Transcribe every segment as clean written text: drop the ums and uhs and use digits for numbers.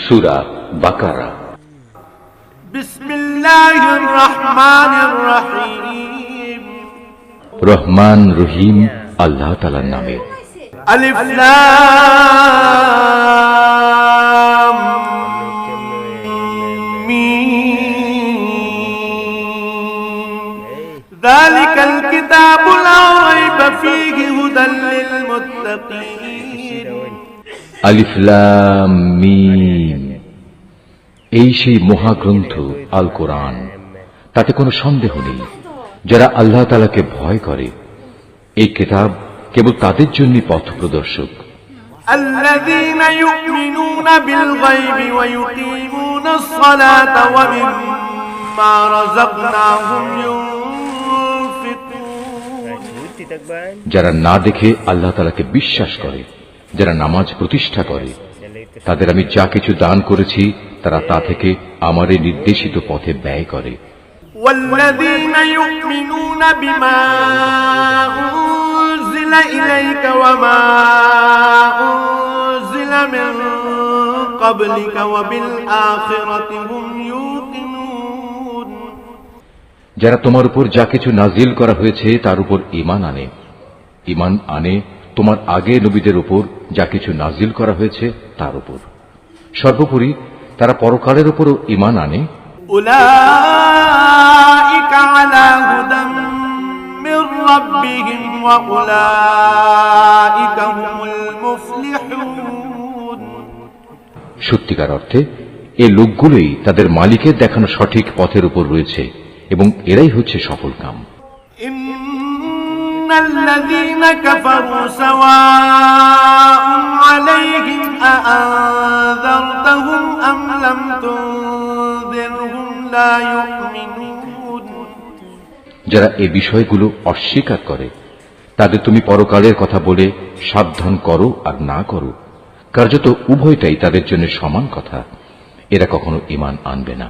সূরা বাকারা। বিসমিল্লাহির রহমানির রহিম। রহমান রহিম আল্লাহ তাআলার নামে। আলিফ লাম মিম। যালিকাল কিতাবু লা রাইবা ফীহি হুদাল লিল মুত্তাকিন। আলিফ লাম মিম, এই সেই মহাগ্রন্থ আল কোরআন, তাতে কোনো সন্দেহ নেই যারা আল্লাহ তাআলাকে ভয় করে। এই কিতাব কেবল তাদের জন্য পথ প্রদর্শক। আল্লাযীনা ইউমিনুনা বিল গায়বি ওয়া ইউকিমুনাস সালাতা ওয়া মিম্মা রাযাকনাহুম ইউনফিকুন। যারা না দেখে আল্লাহ তাআলাকে বিশ্বাস করে, যারা নামাজ প্রতিষ্ঠা করে, তাদের আমি যা কিছু দান করেছি তারা তা থেকে আমারে নির্দেশিত পথে ব্যয় করে। ওয়াল্লাযীনা ইউমিনুনা বিমা উনজিলা ইলাইকা ওয়া মা উনজিলা মিন ক্বাবলিকা ওয়া বিল আখিরাতি হুম ইউকিনুন। যারা তোমার উপর যা কিছু নাজিল করা হয়েছে তার উপর ঈমান আনে তোমার আগে নবীদের উপর যা কিছু নাজিল করা হয়েছে তার উপর। সর্বোপরি তারা পরকালের উপরও ঈমান আনে। উলাইকা আলা হুদাম মির রাব্বিহিম ওয়া উলাইকা হুমুল মুফলিহুন। সত্যিকার অর্থে এই লোকগুলোই তাদের মালিকের দেখানো সঠিক পথের উপর রয়েছে এবং এরাই হচ্ছে সফলকাম। الذين كفروا سواء عليهم أأنذرتهم أم لم تنذرهم لا يؤمنون। যারা এই বিষয়গুলো অস্বীকার করে তাদের তুমি পরকালের কথা বলে সাবধান করো আর না করো, কার্যত উভয়টাই তাদের জন্য সমান কথা। এরা কখনো ঈমান আনবে না।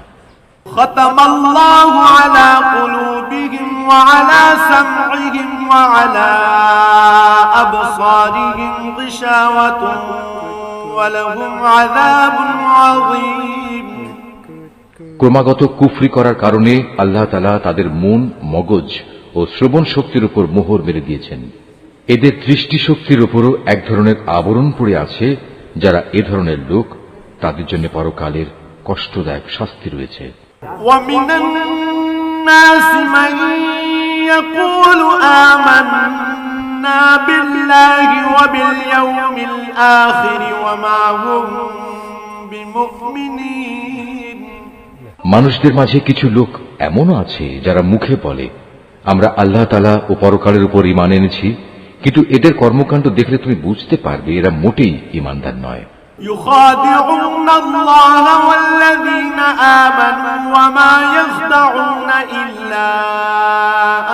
ختم الله على قلوبهم وعلى سمعهم وعلى أبصارهم غشاوة ولهم عذاب عظيم। ক্রমাগত কুফরি করার কারণে আল্লাহ তাআলা তাদের মন, মগজ ও শ্রবণ শক্তির উপর মোহর মেরে দিয়েছেন। এদের দৃষ্টিশক্তির উপরও এক ধরনের আবরণ পড়ে আছে। যারা এ ধরনের লোক, তাদের জন্য পরকালের কষ্টদায়ক শাস্তি রয়েছে। ومن الناس من يقول آمنا بالله وباليوم الآخر وما هم بمؤمنين। মানুষদের মাঝে কিছু লোক এমনও আছে যারা মুখে বলে আমরা আল্লাহ তাআলা ও পরকালের উপর ঈমান এনেছি, কিন্তু এদের কর্মকাণ্ড দেখলে তুমি বুঝতে পারবে এরা মোটেই ঈমানদার নয়। يخادعون الله والذين آمنوا وما يخدعون إلا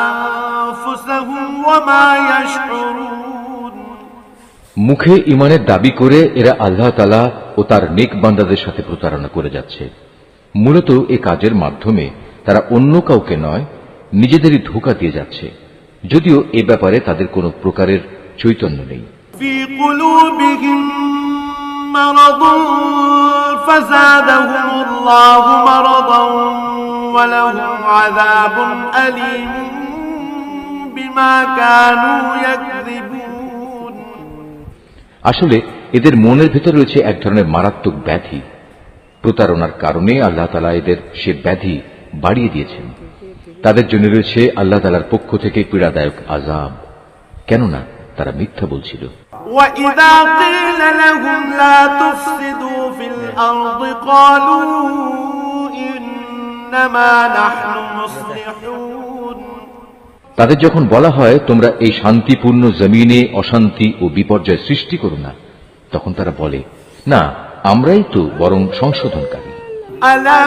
أنفسهم وما يشعرون। মুখে ঈমানের দাবি করে এরা আল্লাহ তাআলা ও তার নেক বান্দাদের সাথে প্রতারণা করে যাচ্ছে। মূলত এ কাজের মাধ্যমে তারা অন্য কাউকে নয়, নিজেদেরই ধোঁকা দিয়ে যাচ্ছে, যদিও এ ব্যাপারে তাদের কোনো প্রকারের চৈতন্য নেই। في قلوبهم مرض فزادهم الله مرضا ولهم عذاب أليم بما كانوا يكذبون। আসলে এদের মনের ভেতর রয়েছে এক ধরনের মারাত্মক ব্যাধি। প্রতারণার কারণে আল্লাহ তাআলা এদের সে ব্যাধি বাড়িয়ে দিয়েছেন। তাদের জন্য রয়েছে আল্লাহ তাআলার পক্ষ থেকে পীড়াদায়ক আযাব, কেননা তারা মিথ্যা বলছিল। وَإِذَا قِيلَ لَهُمْ لَا تُفْسِدُوا فِي الْأَرْضِ قَالُوا إِنَّمَا نَحْنُ مُصْلِحُونَ। তাদের যখন বলা হয় তোমরা এই শান্তিপূর্ণ জমিনে অশান্তি ও বিপর্যয় সৃষ্টি করো না, তখন তারা বলে না, আমরাই তো বরং সংশোধনকারী। أَلَا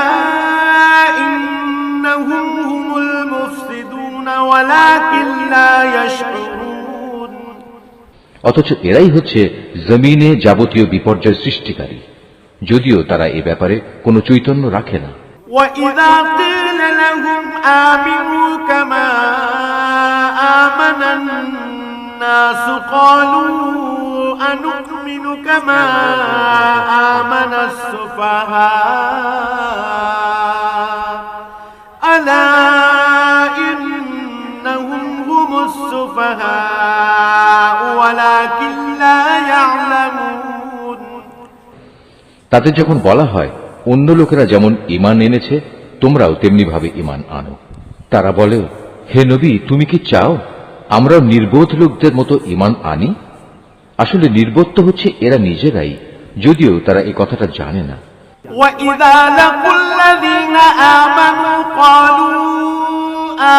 إِنَّهُمْ هُمُ الْمُفْسِدُونَ وَلَكِنْ لَا يَشْعُرُونَ। অথচ এরাই হচ্ছে জমিনে যাবতীয় বিপর্যয় সৃষ্টিকারী, যদিও তারা এ ব্যাপারে কোনো চৈতন্য রাখে না। وَإِذَا قِيلَ لَهُمْ آمِنُوا كَمَا آمَنَ النَّاسُ قَالُوا أَنُؤْمِنُ كَمَا آمَنَ السُّفَهَاءُ السفهاء ألا إنهم هم السفهاء ولكن لا يعلمون তাদের যখন বলা হয় অন্য লোকেরা যেমন ঈমান এনেছে তোমরাও তেমনি ভাবে ঈমান আনো, তারা বলে, হে নবী, তুমি কি চাও আমরাও নির্বোধ লোকদের মতো ঈমান আনি? আসলে নির্বোধ তো হচ্ছে এরা নিজেরাই, যদিও তারা এই কথাটা জানে না। وَإِذَا لَقُوا الَّذِينَ آمَنُوا قَالُوا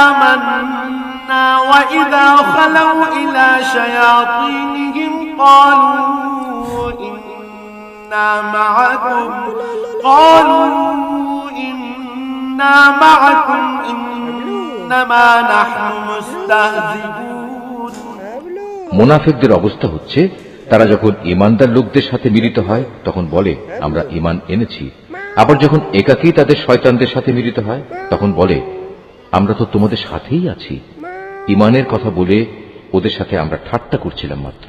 آمَنَّا وَإِذَا خَلَوْا إِلَى شَيَاطِينِهِمْ قَالُوا إِنَّا مَعَكُمْ إِنَّمَا نَحْنُ مُسْتَهْزِئُونَ মুনাফিকদের অবস্থা হচ্ছে তারা যখন ঈমানদার লোকদের সাথে মিলিত হয় তখন বলে আমরা ঈমান এনেছি, আবার যখন একাকী তাদের শয়তানদের সাথে মিলিত হয় তখন বলে আমরা তো তোমাদের সাথেই আছি। ঈমানের কথা বলে ওদের সাথে আমরা ঠাট্টা করছিলাম মাত্র।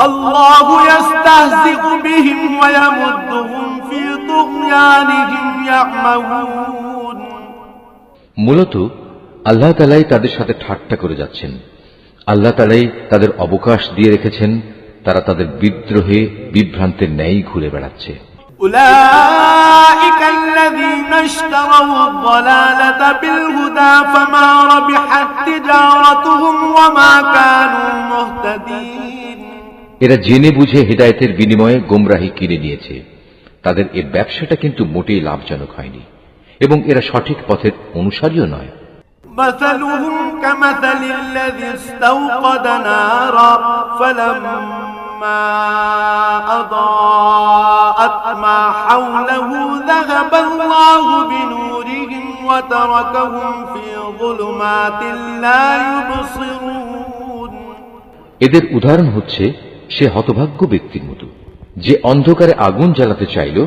আল্লাহু ইস্তাহজিউ বিহিম ওয়া ইয়ামুদ্দুহুম ফি তুগয়ানিহিম ইয়ামাহুন। মূলত আল্লাহ তাআলাই তাদের সাথে ঠাট্টা করে যাচ্ছেন। আল্লাহ তাআলাই তাদের অবকাশ দিয়ে রেখেছেন, তারা তাদের বিদ্রোহে বিভ্রান্তের ন্যায় ঘুরে বেড়াচ্ছে। উলাইকা আল্লাযীনা ইশতারাউ আদ-দালালাতা বিল হুদা ফামা রাবিহাত তিজারাতুহুম ওয়া মা কানু মুহতাদিন। এরা জেনে বুঝে হিদায়াতের বিনিময়ে গোমরাহি কিনে নিয়েছে, তাদের এই ব্যবসাটা কিন্তু মোটেই লাভজনক হয়নি এবং এরা সঠিক পথের অনুসারীও নয়। مثلهم كمثل الذي استوقد نارا فلما أضاءت ما حوله ذهب الله بنورهم وتركهم في ظلمات لا يبصرون। এদের উদাহরণ হচ্ছে সে হতভাগ্য ব্যক্তির মতো যে অন্ধকারে আগুন জ্বালাতে চাইল,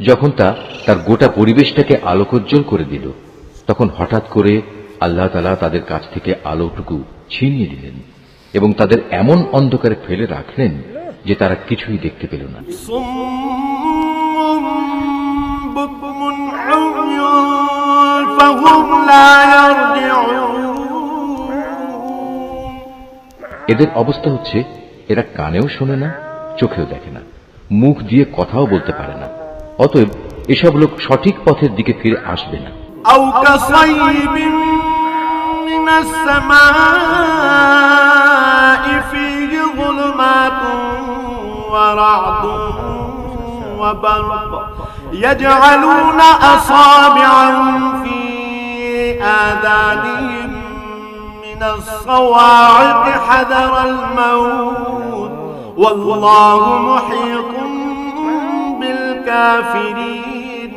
যখন তা তার গোটা পরিবেশটাকে আলোকোজ্জ্বল করে দিল তখন হঠাৎ করে আল্লাহ তাআলা তাদের কাছ থেকে আলোটুকু ছিনিয়ে দিলেন এবং তাদের এমন অন্ধকারে ফেলে রাখলেন যে তারা কিছুই দেখতে পেল না। এদের অবস্থা হচ্ছে এরা কানেও শোনে না, চোখেও দেখে না, মুখ দিয়ে কথাও বলতে পারে না, অতএব এসব লোক সঠিক পথের দিকে ফিরে আসবে না। أو كصيب من السماء فيه ظلمات ورعد وبرق يجعلون أصابعهم في آذانهم من الصواعق حذر الموت والله محيط بالكافرين।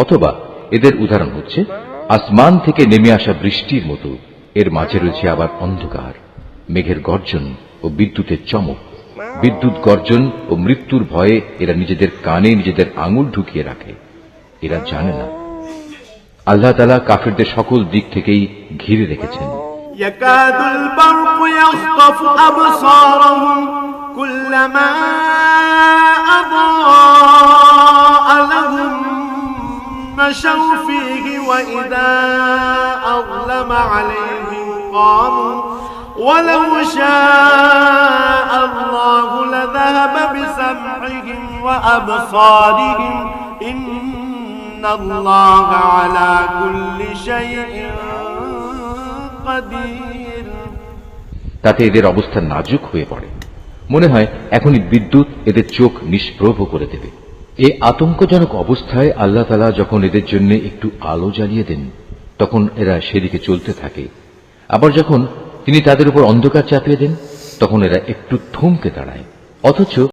অথবা এদের উদাহরণ হচ্ছে আসমান থেকে নেমে আসা বৃষ্টির মতো, এর মাঝে রয়েছে আবার অন্ধকার, মেঘের গর্জন ও বিদ্যুতের চমক। বিদ্যুৎ গর্জন ও মৃত্যুর ভয়ে এরা নিজেদের কানে নিজেদের আঙুল ঢুকিয়ে রাখে, এরা জানে না আল্লাহ তাআলা কাফিরদের সকল দিক থেকেই ঘিরে রেখেছেন। ইয়াকাদুল বারকু ইয়াখতাফু আবসারহুম কুল্লামা আদাআ লাহুম مشوا فيه وإذا أظلم عليهم قاموا ولو شاء الله لذهب بسمعهم وأبصارهم إن الله على كل شيء قدير। তাতে এদের অবস্থা নাজুক হয়ে পড়ে, মনে হয় এখনই বিদ্যুৎ এদের চোখ নিষ্প্রভ করে দেবে। এই আতঙ্কজনক অবস্থায় আল্লাহ তাআলা যখন এদের জন্য একটু আলো জ্বালিয়ে দেন তখন এরা সেদিকে চলতে থাকে, আবার যখন তিনি তাদের উপর অন্ধকার চাপিয়ে দেন তখন এরা একটু থমকে দাঁড়ায়, অথচ